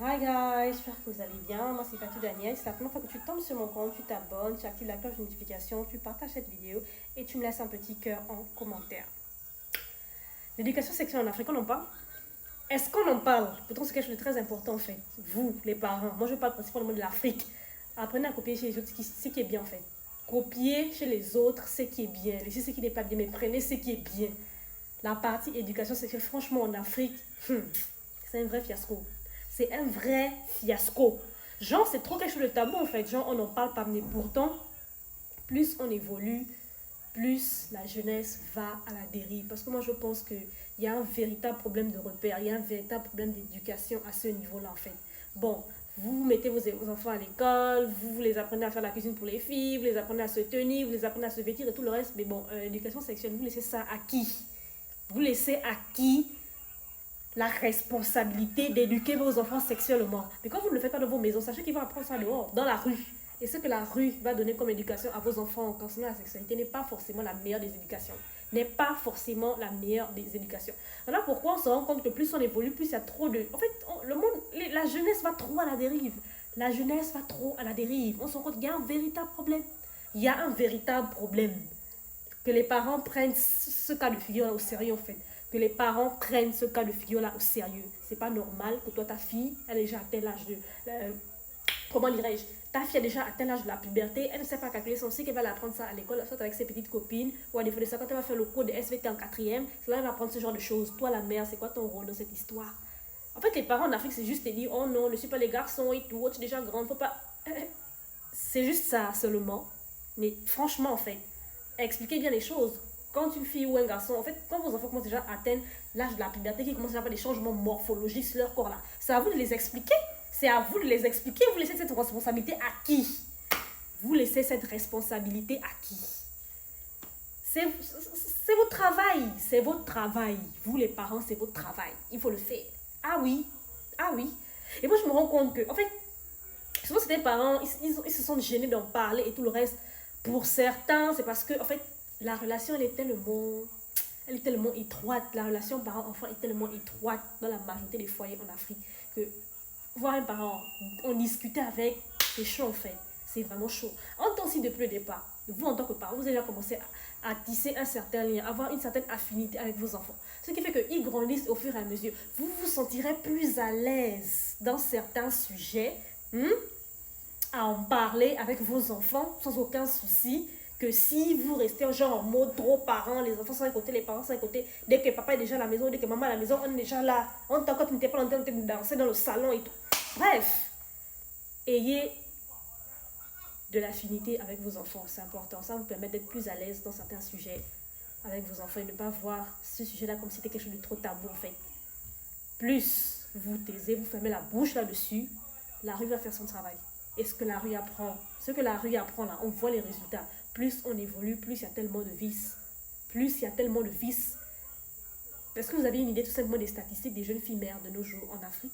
Hi guys, j'espère que vous allez bien. Moi c'est Fatou Daniel. C'est la première fois que tu tombes sur mon compte, tu t'abonnes, tu actives la cloche de notification, tu partages cette vidéo et tu me laisses un petit cœur en commentaire. L'éducation sexuelle en Afrique, on en parle? Est-ce qu'on en parle? Pourtant c'est quelque chose de très important en fait. Vous, les parents, moi je parle principalement de l'Afrique. Apprenez à copier chez les autres ce qui est bien en fait. Copiez chez les autres ce qui est bien. Laissez ce qui n'est pas bien, mais prenez ce qui est bien. La partie éducation sexuelle, franchement en Afrique, c'est un vrai fiasco. C'est un vrai fiasco. Genre, c'est trop quelque chose de tabou en fait. Genre, on n'en parle pas, mais pourtant, plus on évolue, plus la jeunesse va à la dérive. Parce que moi, je pense qu'il y a un véritable problème de repère, il y a un véritable problème d'éducation à ce niveau-là en fait. Bon, vous mettez vos enfants à l'école, vous les apprenez à faire la cuisine pour les filles, vous les apprenez à se tenir, vous les apprenez à se vêtir et tout le reste. Mais bon, l'éducation sexuelle, vous laissez ça à qui? Vous laissez à qui la responsabilité d'éduquer vos enfants sexuellement? Mais quand vous ne le faites pas dans vos maisons, sachez qu'ils vont apprendre ça dehors, dans la rue. Et ce que la rue va donner comme éducation à vos enfants concernant la sexualité n'est pas forcément la meilleure des éducations. N'est pas forcément la meilleure des éducations. Voilà pourquoi on se rend compte que plus on évolue, plus il y a trop de... En fait, le monde, la jeunesse va trop à la dérive. La jeunesse va trop à la dérive. On se rend compte qu'il y a un véritable problème. Il y a un véritable problème. Que les parents prennent ce cas de figure au sérieux en fait. Que les parents prennent ce cas de figure là au sérieux. C'est pas normal que toi ta fille elle a déjà atteint l'âge de comment dirais-je, ta fille a déjà atteint l'âge de la puberté, elle ne sait pas calculer son cycle, elle va l'apprendre ça à l'école, soit avec ses petites copines, ou à défaut de ça, quand elle va faire le cours de SVT en quatrième, là elle va apprendre ce genre de choses. Toi la mère, c'est quoi ton rôle dans cette histoire? En fait, les parents en Afrique, c'est juste te dire, oh non, ne suis pas les garçons et tout, tu es déjà grande, faut pas... C'est juste ça seulement. Mais franchement, en fait, expliquez bien les choses. Quand une fille ou un garçon, en fait, quand vos enfants commencent déjà à atteindre l'âge de la puberté, qui commencent à avoir des changements morphologiques sur leur corps là, c'est à vous de les expliquer. C'est à vous de les expliquer. Vous laissez cette responsabilité à qui? Vous laissez cette responsabilité à qui? C'est votre travail. C'est votre travail. Vous, les parents, c'est votre travail. Il faut le faire. Ah oui. Ah oui. Et moi, je me rends compte que, en fait, souvent, c'est des parents, ils se sont gênés d'en parler et tout le reste. Pour certains, c'est parce que, en fait, la relation, elle est tellement étroite. La relation parent-enfant est tellement étroite dans la majorité des foyers en Afrique que voir un parent, on discuter avec, c'est chaud en fait. C'est vraiment chaud. En tant que depuis le départ, vous en tant que parent, vous avez déjà commencé à tisser un certain lien, avoir une certaine affinité avec vos enfants. Ce qui fait qu'ils grandissent au fur et à mesure. Vous vous sentirez plus à l'aise dans certains sujets, à en parler avec vos enfants sans aucun souci, que si vous restez genre en mode trop parents, les enfants sont à côté, les parents sont à côté, dès que papa est déjà à la maison, dès que maman est à la maison, on est déjà là, on t'entend quand tu n'étais pas en train de danser dans le salon et tout. Bref, ayez de l'affinité avec vos enfants, c'est important, ça vous permet d'être plus à l'aise dans certains sujets avec vos enfants et ne pas voir ce sujet-là comme si c'était quelque chose de trop tabou en fait. Plus vous taisez, vous fermez la bouche là-dessus, la rue va faire son travail. Et ce que la rue apprend, là, on voit les résultats. Plus on évolue, plus il y a tellement de vices. Plus il y a tellement de vices. Est-ce que vous avez une idée tout simplement des statistiques des jeunes filles mères de nos jours en Afrique?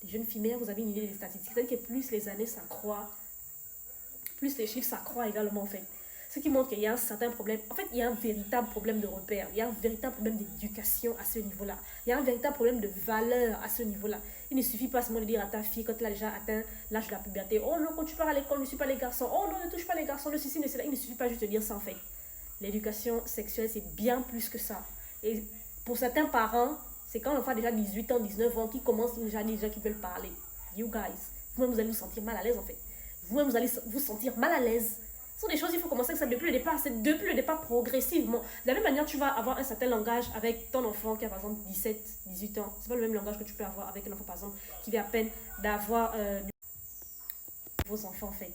Les jeunes filles mères, vous avez une idée des statistiques. C'est-à-dire que plus les années s'accroissent, plus les chiffres s'accroissent également en fait. Ce qui montre qu'il y a un certain problème. En fait, il y a un véritable problème de repère. Il y a un véritable problème d'éducation à ce niveau-là. Il y a un véritable problème de valeur à ce niveau-là. Il ne suffit pas seulement de dire à ta fille, quand elle a déjà atteint l'âge de la puberté, oh non, quand tu pars à l'école, ne suis pas les garçons. Oh non, ne touche pas les garçons, ne ceci, ne cela. Il ne suffit pas juste de dire ça en fait. L'éducation sexuelle, c'est bien plus que ça. Et pour certains parents, c'est quand l'enfant a déjà 18 ans, 19 ans, qui commencent déjà qu'ils veulent parler. You guys, vous-même, vous allez vous sentir mal à l'aise en fait. Vous-même, vous allez vous sentir mal à l'aise. Ce sont des choses, il faut commencer avec ça depuis le départ. C'est depuis le départ progressivement. De la même manière, tu vas avoir un certain langage avec ton enfant qui a par exemple 17, 18 ans. C'est pas le même langage que tu peux avoir avec un enfant par exemple qui vient à peine d'avoir vos enfants en fait.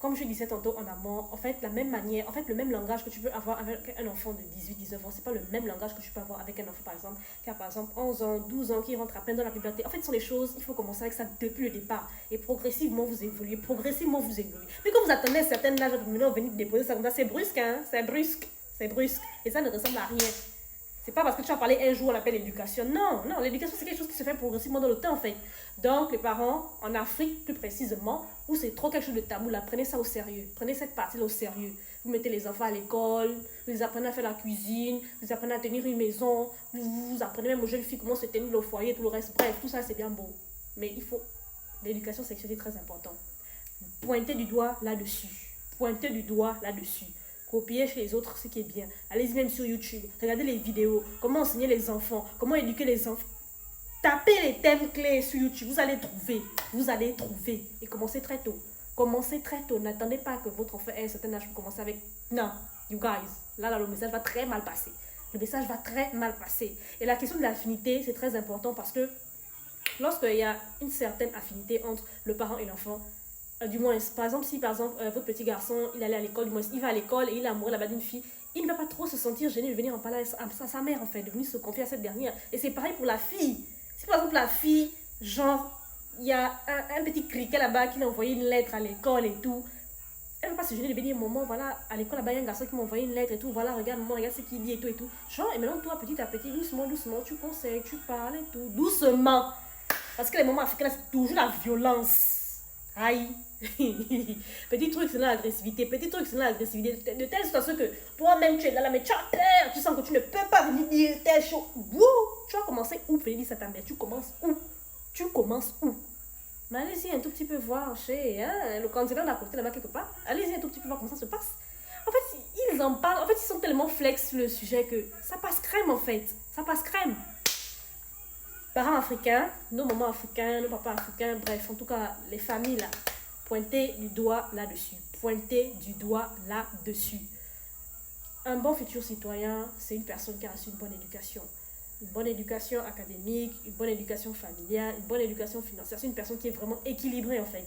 Comme je disais tantôt en amont, en fait, la même manière, en fait, le même langage que tu peux avoir avec un enfant de 18, 19 ans, c'est pas le même langage que tu peux avoir avec un enfant, par exemple, qui a par exemple 11 ans, 12 ans, qui rentre à peine dans la puberté. En fait, ce sont des choses, il faut commencer avec ça depuis le départ. Et progressivement, vous évoluez, progressivement, vous évoluez. Mais quand vous attendez un certain âge, vous venez de déposer ça comme ça, c'est brusque, hein, c'est brusque, c'est brusque. Et ça ne ressemble à rien. C'est pas parce que tu as parlé un jour, on appelle l'éducation. Non, non, l'éducation, c'est quelque chose qui se fait progressivement dans le temps, en fait. Donc, les parents, en Afrique, plus précisément, où c'est trop quelque chose de tabou, là, prenez ça au sérieux. Prenez cette partie-là au sérieux. Vous mettez les enfants à l'école, vous les apprenez à faire la cuisine, vous les apprenez à tenir une maison, vous apprenez même aux jeunes filles comment se tenir au foyer, tout le reste. Bref, tout ça, c'est bien beau. Mais il faut l'éducation sexuelle est très important. Pointez du doigt là-dessus. Pointez du doigt là-dessus. Copiez chez les autres ce qui est bien. Allez-y même sur YouTube. Regardez les vidéos. Comment enseigner les enfants. Comment éduquer les enfants. Tapez les thèmes clés sur YouTube. Vous allez trouver. Vous allez trouver. Et commencez très tôt. Commencez très tôt. N'attendez pas que votre enfant ait un certain âge pour commencer avec... Non, you guys. Là, le message va très mal passer. Le message va très mal passer. Et la question de l'affinité, c'est très important parce que lorsqu'il y a une certaine affinité entre le parent et l'enfant, du moins, par exemple, si par exemple votre petit garçon, il allait à l'école, du moins, il va à l'école et il est amoureux là-bas d'une fille, il ne va pas trop se sentir gêné de venir en parler à sa mère, en fait, de venir se confier à cette dernière. Et c'est pareil pour la fille. Si par exemple la fille, genre, il y a un petit criquet là-bas qui m'a envoyé une lettre à l'école et tout, elle ne va pas se gêner de venir, maman, voilà, à l'école là-bas, il y a un garçon qui m'a envoyé une lettre et tout, voilà, regarde, maman, regarde ce qu'il dit et tout et tout. Genre, et maintenant, toi, petit à petit, doucement, doucement, tu conseilles, tu parles et tout, doucement. Parce que les mamans africaines, c'est toujours la violence. Aïe. Petit truc, c'est l'agressivité. Petit truc, c'est l'agressivité. De telle situation que toi-même, tu es là, mais tu as peur. Tu sens que tu ne peux pas venir dire telle chose. Wouh! Tu vas commencer où? Venir dire ça à ta mère. Tu commences où? Tu commences où? Mais allez-y un tout petit peu voir chez le candidat d'à côté là-bas quelque part. Allez-y un tout petit peu voir comment ça se passe. En fait, ils en parlent. En fait, ils sont tellement flex sur le sujet que ça passe crème en fait. Ça passe crème. Parents africains, nos mamans africains, nos papas africains, bref, en tout cas, les familles là, pointez du doigt là-dessus. Pointez du doigt là-dessus. Un bon futur citoyen, c'est une personne qui a reçu une bonne éducation. Une bonne éducation académique, une bonne éducation familiale, une bonne éducation financière. C'est une personne qui est vraiment équilibrée en fait.